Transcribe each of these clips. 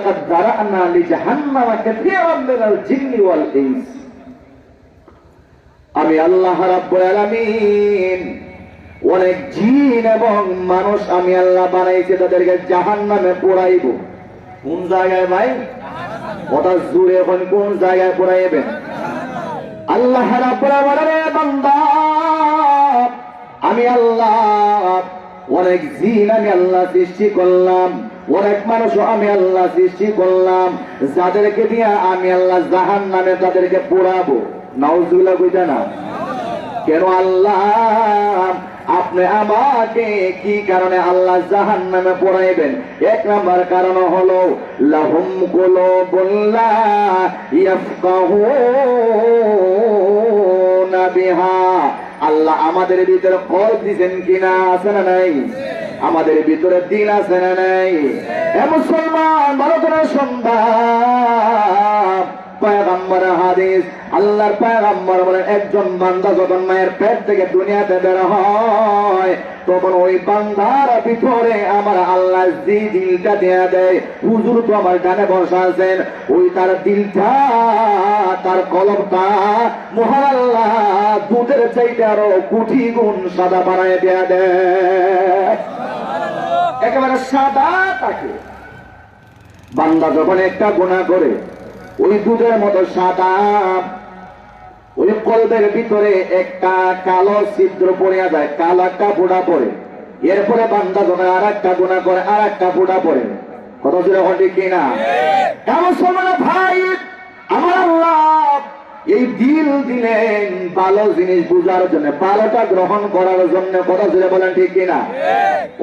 ওয়ালাকাদ যারা'না লিজাহান্নামা কাসীরাম মিনাল জিন্নি ওয়াল ইনস। আমি আল্লাহ রাব্বুল আলামিন অনেক জিন এবং মানুষ আমি আল্লাহ বানাইছি, তাদেরকে জাহান্নামে পোড়াইব। কোন জায়গায় ভাই? কথা জুড়ে এখন কোন জায়গায় পোড়াইবেন? আল্লাহ রাব্বুল আলামিন বান্দা, আমি আল্লাহ অনেক জিন আমি আল্লাহ সৃষ্টি করলাম, অনেক মানুষ আমি আল্লাহ সৃষ্টি করলাম, যাদেরকে দিয়ে আমি আল্লাহ জাহান্নামে তাদেরকে পোড়াবো। নাউজুবিল্লাহ কইতা না কেন? আল্লাহ আপনি আমাকে কি কারণে আল্লাহ জাহান্নামে পোড়াইবেন? এক নাম্বার কারণ হলো লাহুম কুলুবুন লা ইয়াফকাহুনা বিহা। আল্লাহ আমাদের ভিতরে কলব দিবেন কিনা? আছে না নাই? আমাদের ভিতরে দিল আছে না নাই? এ মুসলমান ভালো করে শুনবা, পয়গম্বর হাদিস, আল্লাহর পয়গম্বর বলেন একজন বান্দা যখন মায়ের পেট থেকে দুনিয়াতে বের হয় তখন ওই বান্দার ভিতরে আমার আল্লাহ যে দিলটা দেয়া দেয়, হুজুর তো আমার ডানে বসা আছেন, ওই তার দিলটা, তার কলবটা মহান আল্লাহ দুধের চাইতে আরো কোটি গুণ সাদা বানায় দেয়া দেয়, একেবারে সাদা থাকে। বান্দা যখন একটা গুনাহ করে ওই দুধের মতো সাদা, ওই কলবের ভিতরে একটা কালো ছিদ্র পড়িয়া যায়, কালো একটা ফোঁটা পড়ে। এরপরে বান্দা যখন আর একটা গুনাহ করে আর একটা ফোঁটা পড়ে। কত জোরে হল ঠিক কিনা? কেমন সময় ভাই, আমার আল্লাহ এই দিল দিলেন ভালো জিনিস বুঝার জন্য, ভালোটা গ্রহণ করার জন্য। কথা জোরে বলেন ঠিক কিনা?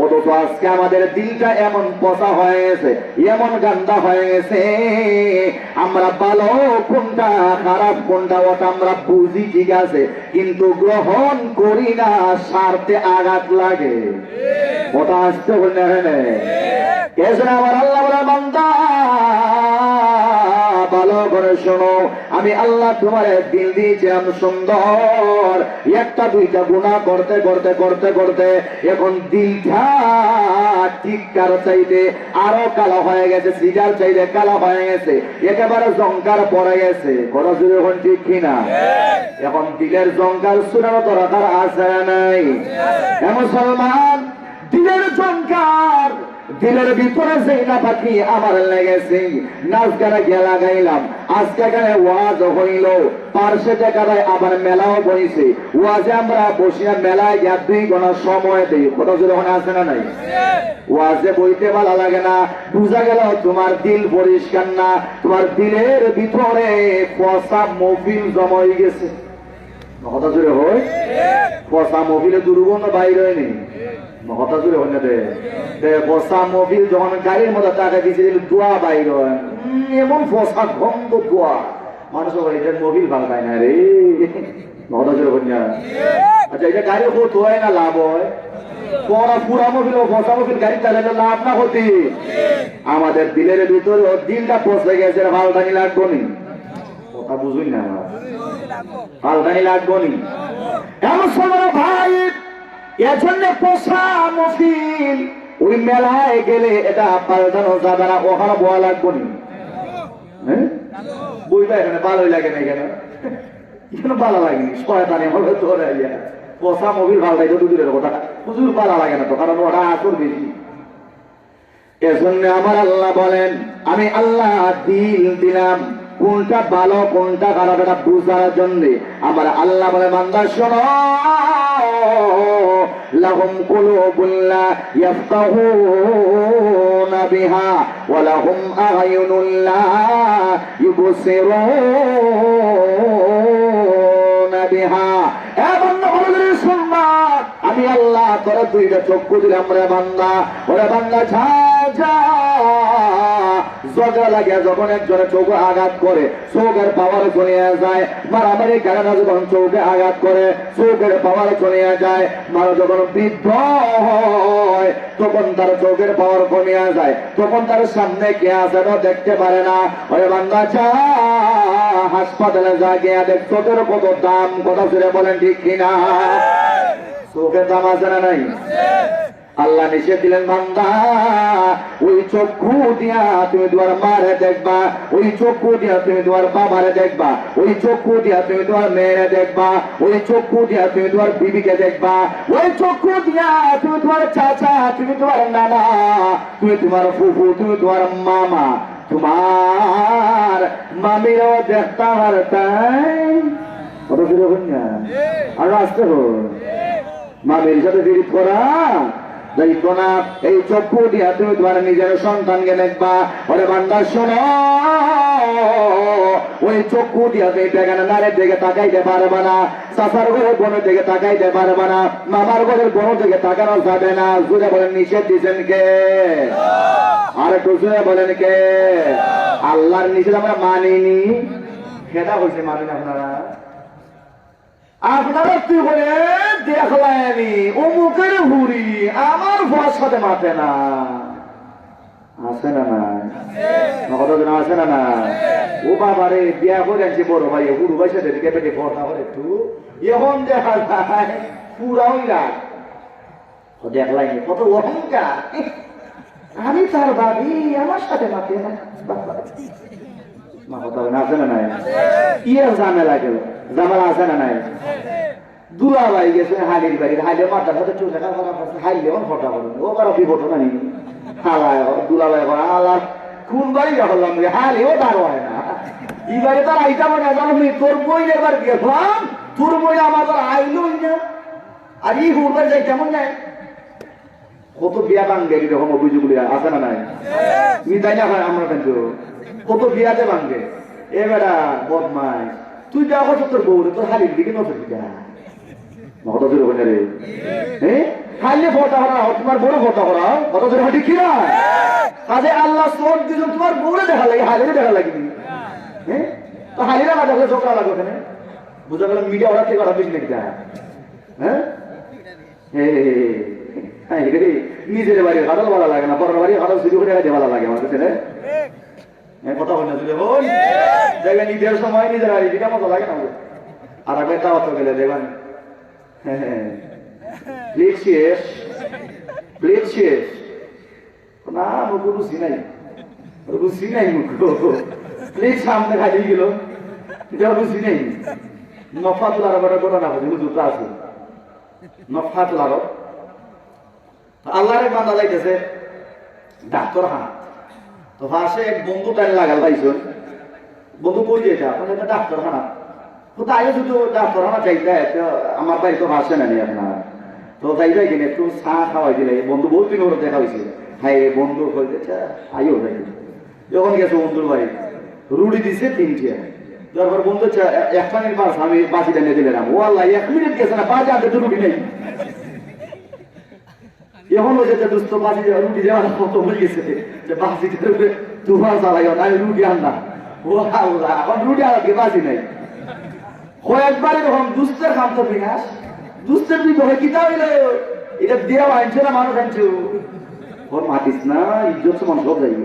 অথচ আজকে আমাদের দিলটা এমন পচা হয়ে গেছে, এমন গান্দা হয়ে গেছে, আমরা ভালো কোনটা খারাপ কোনটা ওটা আমরা বুঝি ঠিক আছে, কিন্তু গ্রহণ করি না, স্বার্থে আঘাত লাগে। ওটা আসতে বললে আমার আল্লাহ বলে বান্দা ভালো করে শোনো, আমি আল্লাহ তোমার দিল দিয়েছিলাম সুন্দর, একটা দুইটা গুনাহ করতে করতে করতে করতে এখন দিলটা টিকার চাইতে আরো কালো হয়ে গেছে, সিজার চাইতে কালো হয়ে গেছে, একেবারে জঙ্কার পড়ে গেছে। কত জোরে এখন ঠিক কিনা? এখন দিলের জঙ্কার শুনানো দরকার আছে নাই? মুসলমান, দিলের জঙ্কার, দিলের ভিতরে যে না পাখি আমার লেগেছে, নাচ গানা গেলা গাইলাম, আজকে এখানে ওয়াজ হইল, পার্শ্বে জায়গায় আবার মেলাও বইছে, ওয়াজে আমরা বসিয়া মেলায় গিয়া 2 ঘন্টা সময় দিই। কত জোরে ওখানে আছে না নাই? ওয়াজে বইতে ভালো লাগে না, বুঝা গেল তোমার দিল পরিষ্কার না, তোমার দিলের ভিতরে পচা মফিল জমা হয়ে গেছে। কথা জোরে হয়, পচা মফিলে দুর্গন্ধ বাইর হয়নি। কথা জোরে হয় না দে পচা মফিল যখন গাড়ির মধ্যে টাকা দিয়েছে দোয়া বাইর হয়, এমন পচা গন্ধ দোয়া, মানুষ এটার মফিল ভাল পায় না রে। কথা জোরে হয় না? আচ্ছা, এটা গাড়ি হতো হয় না লাভ হয়? পড়া পুরা মফিল ও পচা মফিল গাড়ি চালালে লাভ না হতি? আমাদের দিলের ভিতরে দিলটা পচে গেছে, পাল্টানি লাগবো নি? কথা বুঝুই না, আমার পাল্টানি লাগবো নি? এমন সময় ভাই, এজন্য পোষা মফিল ওই মেলায় গেলে এটা পাল্টানো যাবে না, ওখানে বয়া লাগবো নি? হ্যাঁ, বইটা এখানে ভালোই লাগে না, কেন কেন ভালো লাগেনি? শয়তানি হলো তোর পোষা মফিল পাল্টাইতে দুদিনের কথা হুজুর ভালো লাগে না তো, কারণ ওরা আসর বেশি। এজন্য আমার আল্লাহ বলেন আমি আল্লাহ দিল দিলাম, কোনটা ভালো কোনটা খারাপ এটা বুঝার জন্য। আমার আল্লাহ বলে বান্দা শোনো, লাহুম কুলুবুন লা ইয়াফকাহুনা বিহা ওয়া লাহুম আ'য়ুনুন লা ইবসিরুনা বিহা। এ বান্দা বলে শুনবা, আমি আল্লাহ তোর 2টা চক্ষু দিলাম রে বান্দা। ওরে বান্দা যা যা, ঝগড়া লাগে যখন একজনে চোখে আঘাত করে চোখের পাওয়ার চলে যায়, মারামারি কারণে যখন চোখে আঘাত করে চোখের পাওয়ার চলে যায়, মানুষ যখন বৃদ্ধ হয় তখন তার চোখের পাওয়ার কমে যায়, তখন তার সামনে কে আছে দেখতে পারে না। ওরে বান্দা যা, হাসপাতালে যা গিয়া দেখ চোখের কত দাম। কথা ছেড়ে বলেন ঠিক কিনা? চোখের দাম আছে না নাই? আল্লাহ নিষেধ দিলেন বান্দা ওই চক্ষু দিয়া তুমি তোমার মারে দেখবা, ওই চক্ষু দিয়া তুমি তোমার বাবারে দেখবা, ওই চক্ষু দিয়া তুমি তোমার মেয়েরে দেখবা, ওই চক্ষু দিয়া তুমি তোমার বিবিকে দেখবা, ওই চক্ষু দিয়া তুমি তোমার চাচা, তুমি তোমার নানা, তুমি তোমার ফুফু, তুমি তোমার মামা, তোমার মামিরও দেখতে পারতাই। কত সুযোগ না আর আসতে হোক মামির সাথে বিরিত করা দেখো না। এই চক্ষু দিয়া তুমি তোমার নিজের সন্তানকে দেখবা। ওরে বান্দা শোনো, ওই চক্ষু দিয়া তুমি বেগানা নারের দিকে তাকাইতে পারবে না, চাচার ঘরের বোনের দিকে তাকাইতে পারবে না, মামার ঘরের বোনের দিকে তাকানো যাবে না। জুড়ে বলেন নিষেধ দিচ্ছেন কে? আর একটু জুড়ে বলেন কে? আল্লাহর নিষেধ আমরা মানিনি, সেটা হয়েছে মানেন আপনারা। আপনারা তুই বলে দেখলাই আমি অমুকের হুড়ি আমার ভয়ের সাথে মাপে না, আছে না না? কতজন আছে না না? ও বাবারে বিয়া করে আনছে বড় ভাই, হুড়ু ভাই সাথে দিকে পেটে ভরটা করে একটু এখন দেখা যায় পুরাই রাত। দেখলাই কত অহংকার, আমি তার ভাবি আমার সাথে মাপে না। আছে না নাই? ইয়ে ঝামেলা গেল, ঝামেলা আছে না নাই? দুলাভাই গেছে হালির বাড়ির, হাইলে মাথার সাথে চলে হাইলে ফটা করেন ও কারো বিপদ নাই। হালায় দুলাভাই হালা কোন বাড়ি গেলাম হালিও তার হয় না। এই বাড়ি তার আইটা মনে হয় তোর বই এবার গেলাম, তোর বই আমার তো আইলই না। আর ই হুড়বার যাই কেমন যায় কত বিয়া ভাঙ্গে এরকম অভিযোগগুলি আছে না নাই? তুমি তাই না আমরা কিন্তু কত বিয়াতে ভাঙ্গে। এ বেটা বদমাই তুই যা করছ তোর বউরে তোর হালির দিকে নজর দিকে কত দূর ওখানে রে? হ্যাঁ হাইলে ফটা করা তোমার বড় ফটা করা কত দূর ঠিক কি না? কাজে আল্লাহ সব দিন তোমার বউরে দেখা লাগে, হালিরে দেখা লাগবে। হ্যাঁ তো হালিরা না দেখলে ঝগড়া লাগবে ওখানে, বুঝা গেল মিডিয়া ওরা থেকে ওরা বেশি নাকি যায়। হ্যাঁ নিজের বাড়ি হাডল ভালো লাগে না, পরের বাড়ি হাডল শুরু করে ভালো লাগে আমার কাছে। কথা বল না তুই বল দেখবেন ঈদের সময় নিজের বাড়ি দিকে মতো লাগে না। আর আগে তাও তো গেলে দেখবেন প্লেট শেষ, প্লেট শেষ না মুখ রুচি নাই, রুচি নাই মুখ প্লেট সামনে খালি গেল, এটা রুচি নেই। নফাতুল আরবের ঘটনা বলছি হুজুরটা আছে নফাতুল আরব। আল্লাহরে বান্দা যাইতেছে ডাক্তার হাত তো পাশে এক বন্ধু টাইম লাগাল পাইছো, বন্ধু কই যেটা আপনার ডাক্তার খানা তো তাই যদি ডাক্তার খানা চাইতে আমার বাড়ি তো ভাসে না আপনার তো যাইবে কিনে একটু চা খাওয়াই দিলে বন্ধু বহুত দিন ওরা দেখা হয়েছে। হ্যাঁ বন্ধু হইতেছে আইও যাই যখন গেছে বন্ধুর বাড়ি রুটি দিছে 3টে, তারপর বন্ধু একটা মিনিট বাস আমি বাসিটা নিয়ে দিলাম। ও আল্লাহ 1 মিনিট গেছে না বাজে আনতে তো রুটি নেই। এখন হয়েছে যে দুস্থ বাজি রুটি দেওয়ার মতো হয়ে গেছে যে বাজি তুফান চালাই না রুটি আননা। ও আল্লাহ এখন রুটি আনতে বাজি নাই। কয়েকবার এরকম দুস্থের খাম তো বিনাশ, দুস্থের তুই তোকে কিতা হইলে এটা দেওয়া আনছো না মানুষ আনছো ওর মাতিস না, ইজ্জত সমান সব যাইব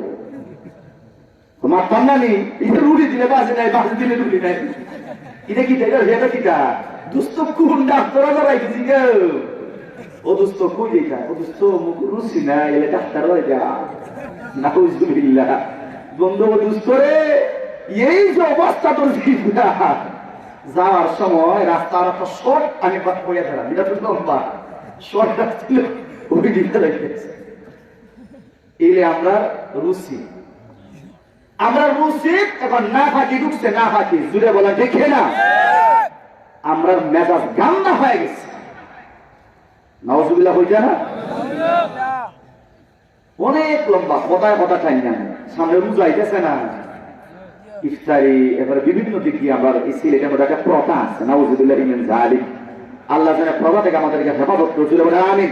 মারতাম না নি। এটা রুটি দিলে বাজি নাই, বাজি দিলে রুটি নাই। এটা কিটা এটা ভেবে কিটা দুস্থ কোন ডাক্তার রাইতেছি গে ও দোস্ত কই যেটা ও দোস্ত মুখ রুচি না এলে ডাক্তার হয়ে যা নাউজুবিল্লাহ। বন্ধু দোস্ত রে এই যে অবস্থা তোর যাওয়ার সময় রাস্তার একটা শর্ট আমি বইয়া দিলাম, এটা তো লম্বা শর্ট ছিল ওই দিকে রেখেছে। এলে আমরা রুচি, আমরা রুচি এখন না ফাঁকি ঢুকছে, না ফাঁকি জুড়ে বলা দেখে না আমরা মেজাজ গান্না হয়ে গেছে। নাউজুবিল্লাহ হইছে না? অনেক লম্বা কথায় কথা টাইম জানে সামনে রোজা আইতেছে না, ইফতারি এবারে বিভিন্ন দিক দিয়ে আমরা সিলেটের মধ্যে একটা প্রথা আছে। নাউজুবিল্লাহ মিন যালিক। আল্লাহ যেন প্রথা থেকে আমাদেরকে হেফাজত করেছিল বলে আমিন।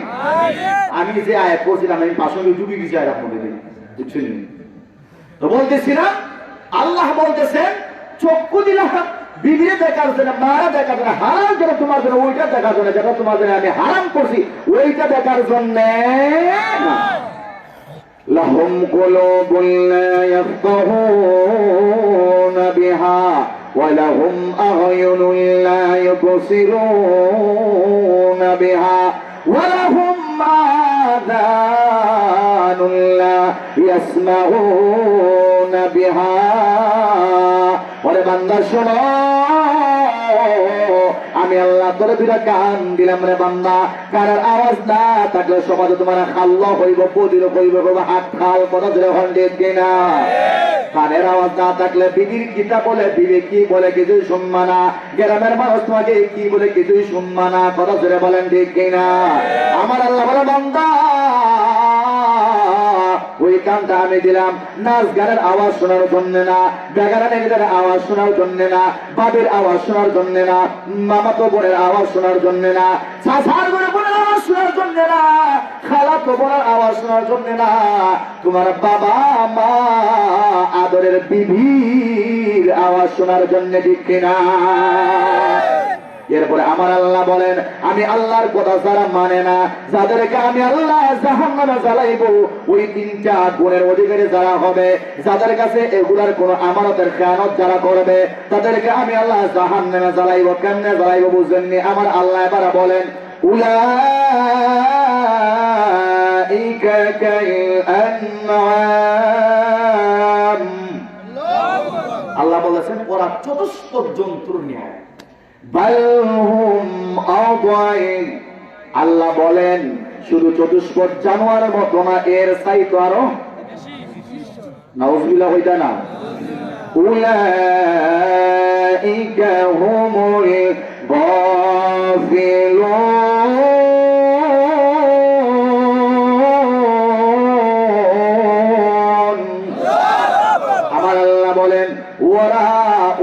আমি যে আয়াত পড়ছিলাম আমি পাশে ডুবে গেছি আয়াত মধ্যে বুঝছেন তো বলতেছিলাম আল্লাহ বলতেছেন চক্ষু দিলাম বিবিরে দেখার জন্য, মারা দেখার জন্য, হারাম যেটা তোমার জন্য ওইটা দেখার জন্য, যেটা তোমার জন্য আমি হারাম করছি ওইটা দেখার জন্য। লাহুম কুলুবুন লা ইয়াফকাহুনা বিহা ওয়া লাহুম আ'য়ুনুন লা ইউবসিরুনা বিহা ওয়া লাহুম আযানুন লা ইয়াসমাউনা বিহা। ওরে বান্দা শোনো, আমি আল্লাহ তোরে দুইটা কান দিলাম রে বান্দা। কানের আওয়াজ না থাকলে সমাজে তোমার খাল্লা হইব, পদির হইব, হাত খাল কথা ধরে হন্ডের কিনা। কানের আওয়াজ না থাকলে বিবির কিতা বলে, বিবি কি বলে কিছুই শুনবা না। গ্রামের মানুষ তোমাকে কি বলে কিছুই শুনবা না, কথা ধরে বলেন ঠিক কিনা। আমার আল্লাহ বলে বান্দা ওই কানটা আমি দিলাম নাচ গানের আওয়াজ শোনার জন্য না, বেগানের আওয়াজ শোনার জন্য না, বাবির আওয়াজ শোনার জন্য না, মামাতো বোনের আওয়াজ শোনার জন্য না, চাচার বোনের আওয়াজ শোনার জন্য না, খালাতো বোনের আওয়াজ শোনার জন্য না, তোমার বাবা মা আদরের বিবির আওয়াজ শোনার জন্য ঠিক কিনা। এরপরে আমার আল্লাহ বলেন আমি আল্লাহর কথা যারা মানে না, যাদেরকে আমি আল্লাহ জাহান্নামে জ্বালাইবো, ওই তিনটা গুণের অধিকারী যারা হবে, যাদের কাছে এগুলার কোন আমানতের খেয়ানত যারা করবে, তাদেরকে আমি আল্লাহ জাহান্নামে জ্বালাইবো। কেমনে জ্বালাইবো বুঝলেননি? আমার আল্লাহ এবার বলেন উলাইকা কাল আনআম। আল্লাহ বলেছেন ওরা চতুষ্পদ জন্তুর ন্যায়। আল্লাহ বলেন শুধু চতুষ্পদ জানোয়ারের মতো না, এর চাইতো আরো নাউজুবিল্লাহ হইতা না। উলাইকা হুমুল গাফিলুন। আমার আল্লাহ বলেন ওরা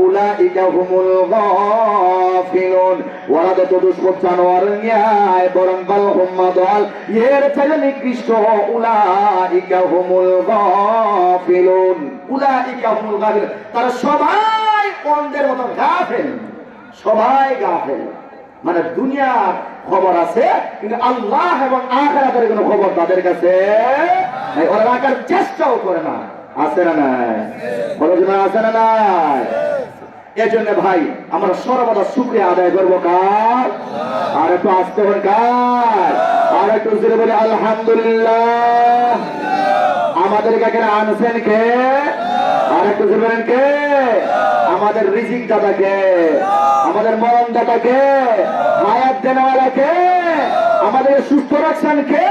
উলাইকা হুমুল গাফিলুন, ওরা তো চতুষ্পদ জানোয়ার ন্যায়, বরং বাল হুম্মাদাল এর চেয়ে নিকৃষ্ট। উলাইকা হুমুল গাফিলুন, উলাইকা হুমুল গাফিলুন, তারা সবাই অন্ধের মতো গাফেল, সবাই গাফেল। মানে দুনিয়ার খবর আছে কিন্তু আল্লাহ এবং আখিরাতের কোনো খবর তাদের কাছে নাই, ওরা রাখার চেষ্টাও করে না। আছে না নাই? বলো না আছে না নাই? এজন্য ভাই আমরা সর্বদা শুকরিয়া আদায় করবো কার? আর একটু আসতে হন কার? আর একটু জোরে বলে আলহামদুলিল্লাহ। আমাদের কাছে আনছেন কে? আর একটু জোরে বলেন কে? আমাদের রিজিক দাতা কে? আমাদের মরণ দাতা কে? হায়াত দেনওয়ালা কে? আমাদের সুস্থ রাখছেন কে?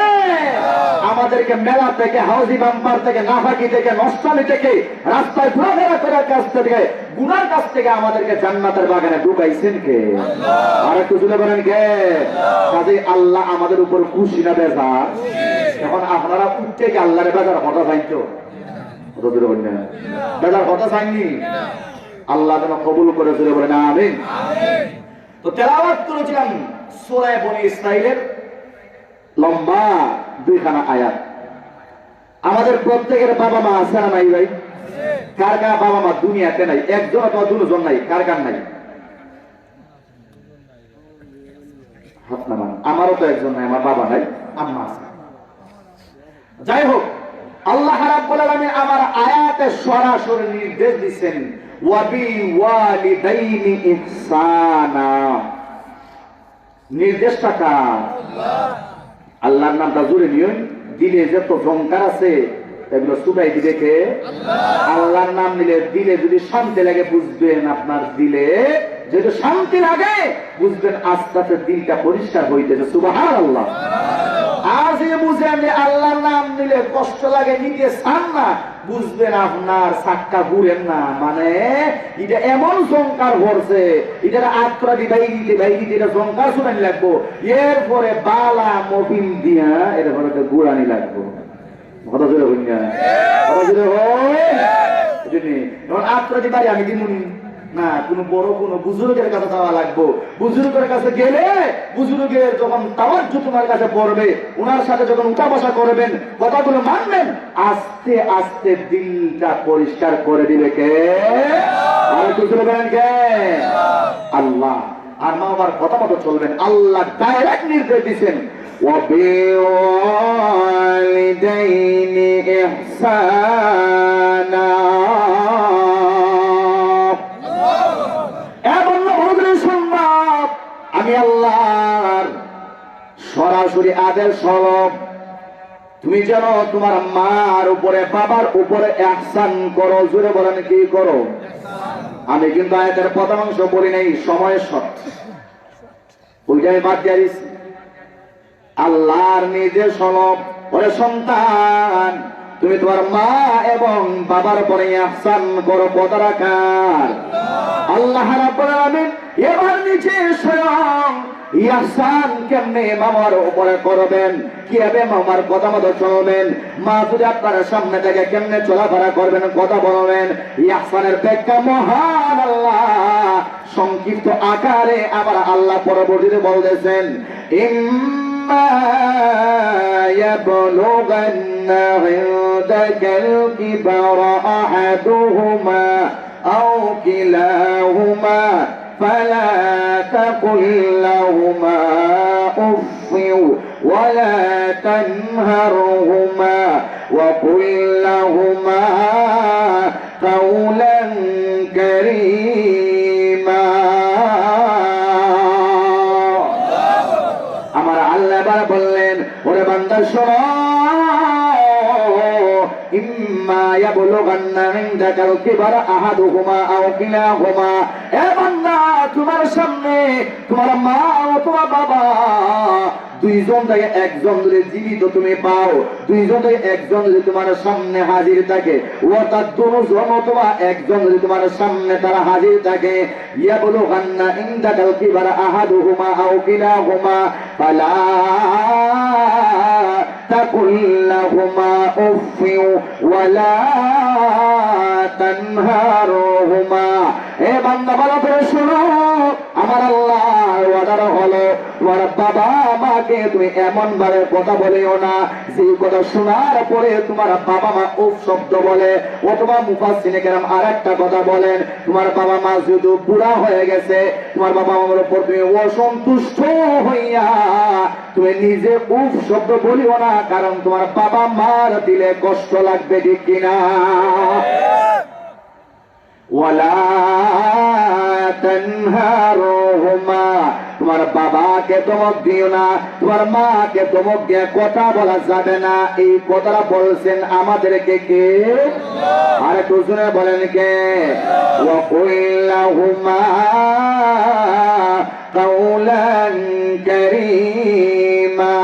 আমাদেরকে মেলা থেকে, হাউজি বাম্পার থেকে, নাফাকি থেকে, নষ্টামি থেকে, রাস্তায় ঘোরাফেরা করার কাছ থেকে, গুনার কাছ থেকে আমাদেরকে জান্নাতের বাগানে ঢুকাইছেন কে? আর একটু জুড়ে বলেন কে? কাজে আল্লাহ আমাদের উপর খুশি না বেজার? এখন আপনারা উঠতে গিয়ে আল্লাহরে বেজার হতা চাইতো, বেজার হতা চাইনি? আল্লাহ যেন কবুল করে জুড়ে বলেন আমিন। তো তেলাওয়াত করেছিলাম সূরা বনী ইসরাঈলের লম্বা দুইখানা আয়াত। আমাদের প্রত্যেকের বাবা মা আছে না নাই ভাই? কার কার বাবা মা দুনিয়াতে নাই? একজন অথবা দুজন নাই? কার কার নাই? হাত নামান। আমারও তো একজন নাই, আমার বাবা নাই, আম্মা আছে। যাই হোক, আল্লাহ রাব্বুল আলামিন আমার আয়াতে সরাসরি নির্দেশ দিচ্ছেন ওয়া বিল ওয়ালিদাইনি ইহসানা। নির্দেশটা কার? আল্লাহর নামটা জুড়ে নিয়ন। দিলে যত জঙ্কার আছে এগুলো সুবাই দিবে কে? আল্লাহর নাম নিলে দিলে যদি শান্তি লাগে বুঝবেন, আপনার দিলে যদি শান্তি লাগে বুঝবেন আস্তে আস্তে দিলটা পরিষ্কার হইতেছে। সুবহানাল্লাহ। আজ বুঝেন যে আল্লাহর নাম নিলে কষ্ট লাগে, নিতে চান না, বুঝবেন আপনার চাক্কা ঘুরেন না। মানে এটা এমন জঙ্কার ভরছে, এটা আত্রা দিবাই দিতে ভাই দিতে এটা জঙ্কার শুনানি লাগবো, এরপরে বালা মফিন দিয়া এরপরে গুড়ানি লাগবো। কথা জোরে হই না? কথা জোরে হয়? এখন আত্রা দিবাই আমি দিমুনি না, কোন বড় কোন বুজুর্গের কাছে যাওয়া লাগবো। বুজুর্গের কাছে গেলে বুজুর্গের যখন তাওয়াজ্জু তোমার কাছে পড়বে, ওনার সাথে যখন উঠা বসা করবেন, কথাগুলো মানবেন, আস্তে আস্তে দিলটা পরিষ্কার করে দিবে কে? আর কিছু বলবেন কে? আল্লাহ। আর মা বাবার কথা মতো চলবেন। আল্লাহ ডাইরেক্ট নির্দেশ দিচ্ছেন ওয়া বিওয়ালিদাইনি ইহসানা। আমি আল্লাহর সরাসরি আদেশ হলো তুমি যেন তোমার মার উপরে বাবার উপরে ইহসান করো। জোরে বলেন কি করো? আমি কিন্তু আয়াতের প্রথম অংশ বলি নাই, সময় শর্ট, ওইটাই বাদ দিয়ে দিচ্ছি। আল্লাহর নির্দেশ হলো, ওরে সন্তান তুমি তোমার মা এবং বাবার উপরে ইহসান করো। কথাটা কার? আল্লাহ রাব্বুল আলামিন এবার নিচে স্বয়ং ইহসান কেমনে মামার উপরে করবেন, কিভাবে মামার কথা মতো চলবেন, মা যদি আপনার সামনে থেকে কেমনে চলাফেরা করবেন, কথা বলবেন, ইহসানের ব্যাখ্যা মহান আল্লাহ সংক্ষিপ্ত আকারে আবার আল্লাহ পরবর্তীতে বলতেছেন, ইম্মা ইয়াবলুগান্না ইনদাকাল কিবারা আহাদুহুমা আও কিলাহুমা فلا تقل لهما أف ولا تنهرهما وقل لهما قولا كريما। আমার আল্লাহ বললেন, ওরে বান্দা শোনো, ইম্মা ইয়াবলুগান্না ইনদাকাল কিবারা আহাদুহুমা আও কিলাহুমা, এ বান্দা তোমার সামনে তোমার মা অথবা বাবা দুইজন থেকে একজন যদি জীবিত তুমি পাও, দুইজন থেকে একজন যদি তোমার সামনে হাজির থাকে, অর্থাৎ দুজন অথবা একজন যদি তোমার সামনে তারা হাজির থাকে, ইয়াবলুগান্না ইনদাকাল কিবারা আহাদুহুমা আও কিলাহুমা ফালা তাকুল লাহুমা উফ ওয়ালা তানহারহুমা। এ বান্দা ভালো করে শোনো, আমার আল্লাহর ওয়াদা হলো তোমার বাবা মাকে তুমি এমন ভাবে কথা বলিও না যে কথা শোনার পরে তোমার বাবা মা উফ শব্দ বলে, অথবা মুফাসসিরে কেরাম আরেকটা কথা বলেন, তোমার বাবা মা যদি বুড়া হয়ে গেছে, তোমার বাবা মার উপর তুমি অসন্তুষ্ট হইয়া তুমি নিজে উফ শব্দ বলিও না, কারণ তোমার বাবা মার দিলে কষ্ট লাগবে, ঠিক কিনা? ওয়ালা তানহারহুমা, তোমার বাবাকে ধমক দিও না, তোমার মাকে ধমক দিয়ে কথা বলা যাবে না। এই কথাটা বলছেন আমাদেরকে কে? আর একটু শুনে বলেন কে? ওয়া কুল লাহুমা কাওলান কারীমা।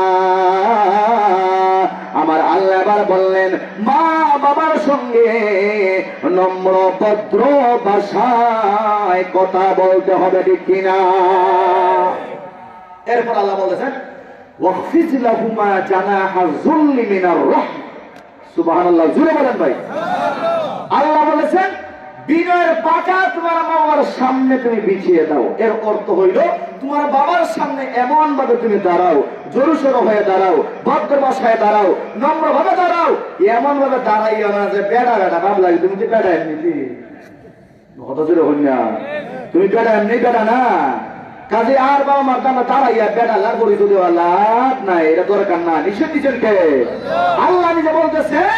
আমার আল্লাহ এবার বললেন, মা বাবার সঙ্গে নম্র ভদ্র ভাষায় কথা বলতে হবে, ঠিক কিনা? এরপর আল্লাহ বলেছেন, ওয়াখফিজ লাহুমা জানাহা যুল্লি মিনার রাহমা। সুবহানাল্লাহ, জোরে বলেন ভাই। আল্লাহ বলেছেন, বিনয়ের পাকা তোমার বাবার সামনে তুমি বিছিয়ে দাও। এর অর্থ হইল তোমার বাবার সামনে এমন ভাবে তুমি দাঁড়াও, জোরসোর হয়ে দাঁড়াও, ভদ্র ভাষায় দাঁড়াও, নম্র ভাবে দাঁড়াও। এমন ভাবে দাঁড়াইও না যে বেড়া বেড়া ভাব লাগে, তুমি কি বেড়া এমনি? কত জোরে হই না, তুমি বেড়া এমনি বেড়া না। কাজে আর বাবা মার দামে দাঁড়াইয়া বেড়া লাগবো দেওয়া লাভ নাই, এটা দরকার না। নিষেধ দিচ্ছেন কে? আল্লাহ নিজে বলতেছেন,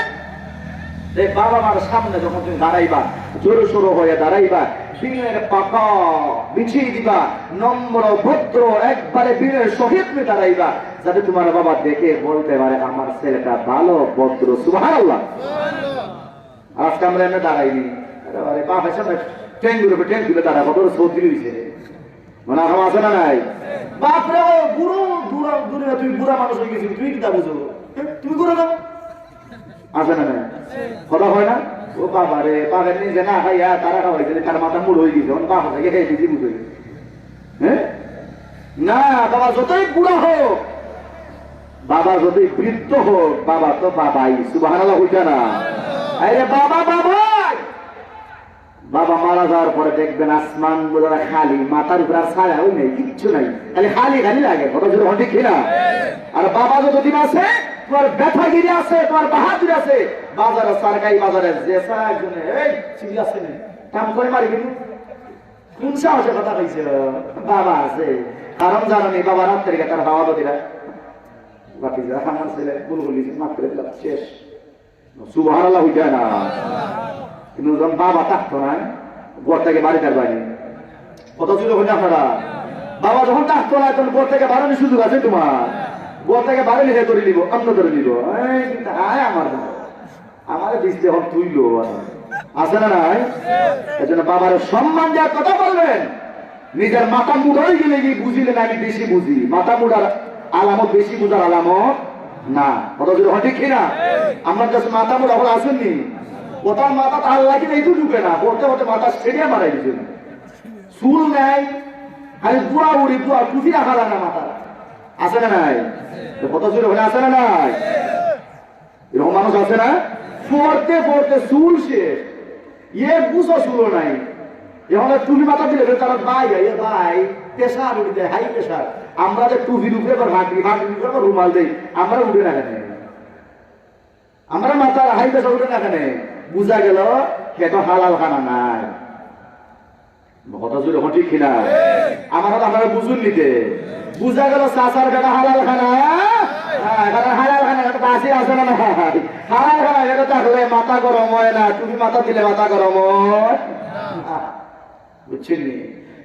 বাবা মার সামনে যখন তুমি দাঁড়াইবা, জোরে সোরো হয়ে দাঁড়াইবা, বিনয়ের পাকা বিছিয়ে দিবা, নম্র ভদ্র একবারে বিনয়ের সহিত তুমি দাঁড়াইবা, যাতে তোমার বাবা দেখে বলতে পারে আমার ছেলেটা ভালো ভদ্র। সুবহানাল্লাহ। আজকে আমরা এমনি দাঁড়াইনি, বাপের সামনে ট্রেন গুলো দাঁড়াবো, তোর সর্দি দিয়েছে মানে এখন আছে না নাই? বাপরে বুড়ো দূরে তুমি বুড়া মানুষ হয়ে গেছি, তুমি কি তা বুঝো? তুমি করে দাও, আছে না নাই? কথা হয় না? ও বাবা রে, বাপের নিজে না খাইয়া তারা খাওয়াইছে, তার মাথা মুড় হয়ে গেছে, বাপা থেকে খেয়ে দিয়েছি বুঝে। হ্যাঁ না, বাবা যতই বুড়া হোক, বাবা যতই বৃদ্ধ হোক, বাবা তো বাবাই। সুবহানাল্লাহ হইছে না? আরে বাবা বাবাই। বাবা মারা যাওয়ার পরে দেখবেন আসমান বোঝা খালি, মাথার উপর আর ছায়াও নেই, কিচ্ছু নাই, খালি খালি খালি লাগে। কত জোর হন্ডি কিনা? আর বাবা যতদিন আছে তোমার ব্যথাগিরি আছে, তোমার বাহাদুর আছে। বাজারে সরকারি বাজারে যে একজনে এই চিনি আছে না কাম করে মারি কিন্তু কোন সাহসে কথা কইছে বাবা আছে, কারণ জানি বাবা রাত থেকে তার হাওয়া দিলা বাকি যা আমার ছেলে বুলবুলি মাফ করে দিলাম, শেষ। সুবহানাল্লাহ হইছে না? কিন্তু যখন বাবা থাকতো না, ঘর থেকে বাড়ি তার বাড়ি, কত সুযোগ হইছে আপনারা? বাবা যখন থাকতো না, তখন ঘর থেকে বাড়ানোর সুযোগ আছে তোমার? গোয়া থেকে বাড়ি লিখে ধরে নিব, অন্য ধরে নিব, কিন্তু আয় আমার বৃষ্টি এখন তুইলো আছে না নাই? এজন্য বাবার সম্মান দেওয়ার কথা বলবেন। নিজের মাথা মুড়াই গেলে কি বুঝিলেন আমি বেশি বুঝি, মাথা মুড়ার আলামত বেশি বুঝার আলামত না। কথা যদি ঠিক কিনা? আমার কাছে মাথা মুড়া হল আসেননি, কোথাও মাথা তার লাগে এই তো ঢুকে না, করতে করতে মাথা স্টেডিয়াম মারাই দিচ্ছেন, চুল নেই খালি বুড়া উড়ি বুড়া টুপি রাখা যায় না মাথা, আছে না নাই? কত জোরে হলে আছে না নাই? এরকম মানুষ আছে না? পড়তে পড়তে চুল শেষ, বুঝো চুলো নাই, এখন টুপি মাথা দিলে তারা ভাই ভাই প্রেশার উঠে দেয়, হাই প্রেশার। আমরা যে টুপির উপরে হাঁটি হাঁটির উপরে রুমাল দেই, আমরা উঠে না কেন? আমরা মাথার হাই প্রেশার উঠে না কেন? বুঝা গেল সেটা হালাল খানা নাই। কথা জোরে ঠিক কিনা? আমরা বুঝুন নিতে বুঝা গেল চাষার খানা হালাল খানা, হালাল খানা কাছে আছে না? হালাল খানা এটা থাকলে মাথা গরম হয় না, টুপি মাথা দিলে মাথা গরম হয়, বুঝছেন?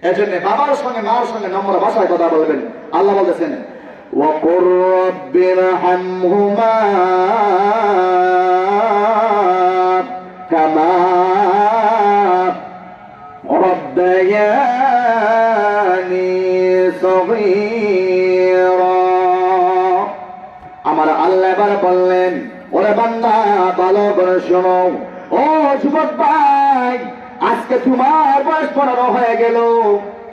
এজন্য বাবার সঙ্গে মার সঙ্গে নম্র ভাষায় কথা বলবেন। আল্লাহ বলতেছেন ওয়াকুর রাব্বিরহামহুমা কামা রাব্বায়ানি সগীরা। আমার আল্লাহ এবার বললেন, ওরে বান্দা ভালো করে শোনো, ও যুবক ভাই, আজকে তোমার বয়স 15 হয়ে গেল,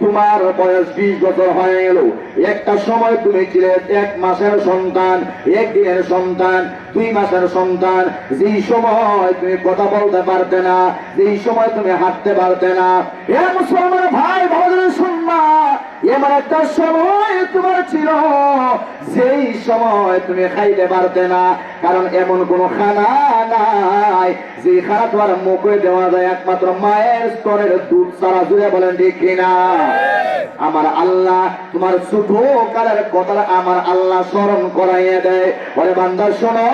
তোমার বয়স 20 বছর হয়ে গেল। একটা সময় তুমি ছিলে 1 মাসের সন্তান, 1 দিনের সন্তান, 2 মাসের সন্তান, যেই সময় তুমি কথা বলতে পারতে না, যেই সময় তুমি হাঁটতে পারতে না। এ মুসলমান ভাই ভালো শুনবা, এমন একটা সময় তোমার ছিল যেই সময় তুমি খাইতে পারতে না, কারণ এমন কোন খানা নাই যে খানা তোমার মুখে দেওয়া যায় একমাত্র মায়ের স্তনের দুধ ছাড়া। জুড়ে বলেন ঠিক কিনা? আমার আল্লাহ তোমার ছোট কালের কথা আমার আল্লাহ স্মরণ করাইয়া দেয়। ওরে বান্দা শোনো,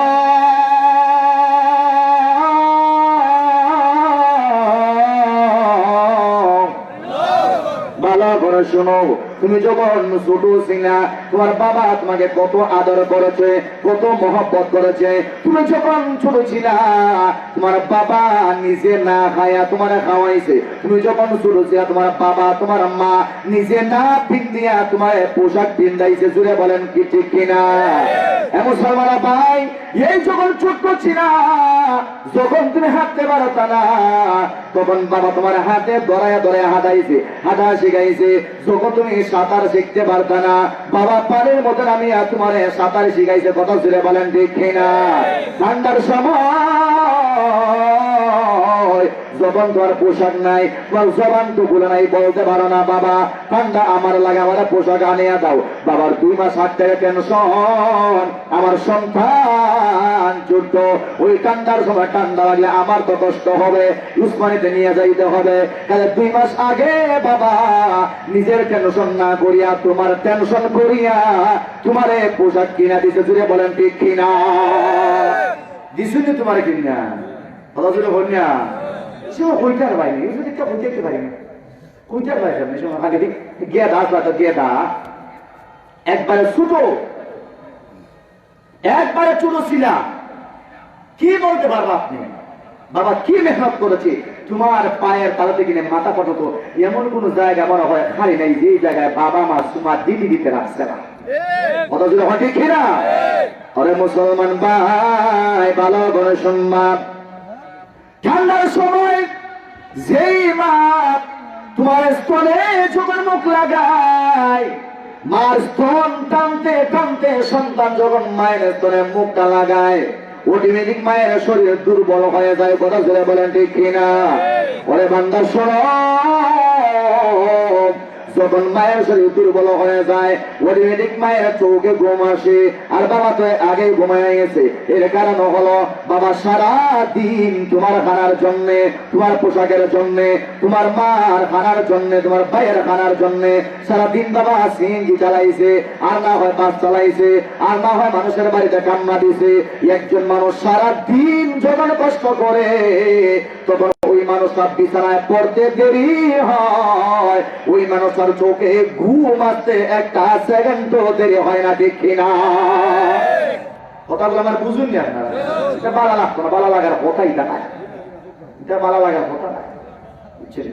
ভালো করে শোনো, তুমি যখন ছোট ছিলা তোমার বাবা তোমাকে কত আদর করেছে, কত মহব্বত করেছে। তুমি যখন ছোট ছিলা তোমার বাবা নিজে না খায়া তোমার খাওয়াইছে। তুমি যখন ছোট ছিলা তোমার বাবা তোমার মা নিজে না পিন্দিয়া তোমার পোশাক পিন্দাইছে। জুড়ে বলেন কি ঠিক কিনা? মুসলমান ভাই, এই যখন ছোট্ট ছিলা, যখন তুমি হাঁটতে পারতা না, তখন বাবা তোমার হাতে ধরায়া ধরায়া হাঁটাইছে, হাঁটা শিখাইছে। যখন তুমি সাঁতার শিখতে পারতা না, বাবা পানির মতন আমি তোমার সাঁতার শিখাইছে। কথা ছিল বলেন ঠিক কিনা? ঠান্ডার সময় যখন তোমার পোশাক নাই, তোমার জবান তো বলে নাই, বলতে পারো না বাবা ঠান্ডা আমার লাগে, আমার পোশাক আনিয়া দাও। বাবার 2 মাস হাত থেকে টেনশন, আমার সন্তান ছোট্ট, ওই ঠান্ডার সময় ঠান্ডা লাগলে আমার তো কষ্ট হবে, উসমানিতে নিয়ে যাইতে হবে। তাহলে 2 মাস আগে বাবা নিজের টেনশন না করিয়া তোমার টেনশন করিয়া তোমারে পোশাক কিনা দিতে। জুড়ে বলেন ঠিক কিনা? দিশুনি তোমার কিনা? কথা জুড়ে বল না, সে কইটার বাইরে একটা কইতে পারি না, কইটার বাইরে আগে গেদা তো গেদা একবারে ছোট, একবারে ছোট ছিলা। কি বলতে পারবা আপনি? বাবা কি মেহনত করেছে, তোমার পায়ের তালাতে কিনে মাথা পর্যন্ত এমন কোন জায়গা মনে হয় খালি নাই যে জায়গায় বাবা মা তোমার দিদি দিতে রাখছে না। কথা যদি হয় ঠিক না? আরে মুসলমান ভাই ভালো করে শুনবা, ঠান্ডার সময় যেই মা তোমার স্তনে যখন মুখ লাগায়, মার স্তন টানতে টানতে সন্তান যখন মায়ের স্তনে মুখটা লাগায়, অটোমেটিক মায়ের শরীর দুর্বল হয়ে যায়। কথা জোরে বলেন ঠিক কিনা? ওরে বান্দা শোনো, যখন মায়ের শরীর দুর্বল হয়ে যায় অটোমেটিক মায়ের চোখে ঘুম আসে। আর বাবা তো আগে ঘুমায় গেছে, এর কারণ হলো বাবা সারা দিন তোমার খানার জন্য, তোমার পোশাকের জন্য, তোমার মার খানার জন্য, তোমার ভাইয়ের খানার জন্য সারাদিন বাবা সিএনজি চালাইছে, আর না হয় বাস চালাইছে, আর না হয় মানুষের বাড়িতে কান্না দিছে। একজন মানুষ সারা দিন যখন কষ্ট করে তখন ওই ওই মানুষটা বিছানায় পড়তে দেরি হয়, ওই মানুষটার চোখে ঘুম আসতে একটা সেকেন্ড দেরি হয় না, ঠিক কিনা? কথাগুলো আমার বুঝুন না আপনারা, এটা ভালো লাগতো না, ভালো লাগার কথা এটা নাই, এটা ভালো লাগার কথা নাই, বুঝছেন?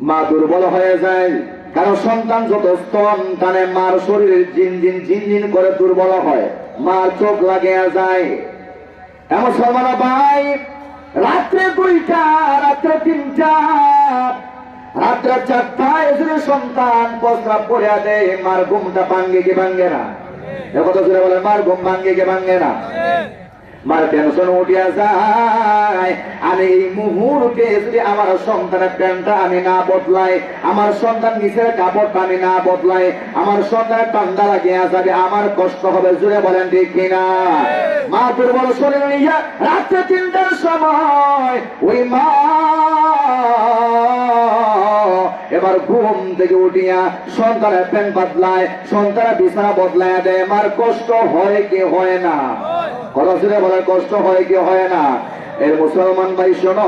মা দুর্বল হয়ে যায়, কারণ সন্তান যত স্তন টানে মার শরীরে জিন করে দুর্বল হয়, মার চোখ লাগিয়ে যায়। এমন সলমানা ভাই, রাত্রে 2টা, রাত্রে 3টা, রাত্রে 4টায় যদি সন্তান প্রস্রাব করে দেয়, মার ঘুমটা ভাঙ্গে কি ভাঙ্গে না? কথা শুনে বলে মার ঘুম ভাঙ্গে কি ভাঙ্গে না? মার টেনশন উঠিয়া যায়, আমি এই মুহূর্তে যদি আমার সন্তানের প্যান্টটা আমি না বদলাই, আমার সন্তান নিচের কাপড়টা আমি না বদলাই, আমার সন্তানের ঠান্ডা লাগিয়া যাবে, আমার কষ্ট হবে, জুড়ে বলেন ঠিক কিনা? মা দুর্বল শরীর নিয়ে রাত্রে 3টার সময় ওই মা এবার ঘুম থেকে উঠিয়া সন্তানের প্যান্ট বদলায়, সন্তানের বিছানা বদলায় দেয়, মার কষ্ট হয় কি হয় না? কথা শুনে বলে কষ্ট হয় কি হয় না? এর মুসলমান ভাই শোনো,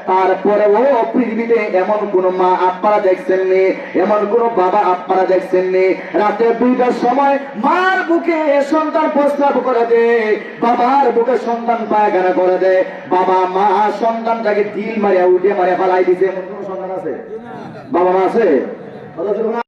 তারপরেও পৃথিবীতে এমন কোন মা আপনারা দেখছেননি, এমন কোন বাবা আপনারা দেখছেননি, রাতে 2টার সময় মার বুকে সন্তান প্রস্রাব করে দে, বাবার বুকে সন্তান পায়খানা করে দে, বাবা মা সন্তানটাকে দিল মারিয়া উঠে মারিয়া ফেলাই দিছে। এমন কোন সন্তান আছে? বাবা মা আছে?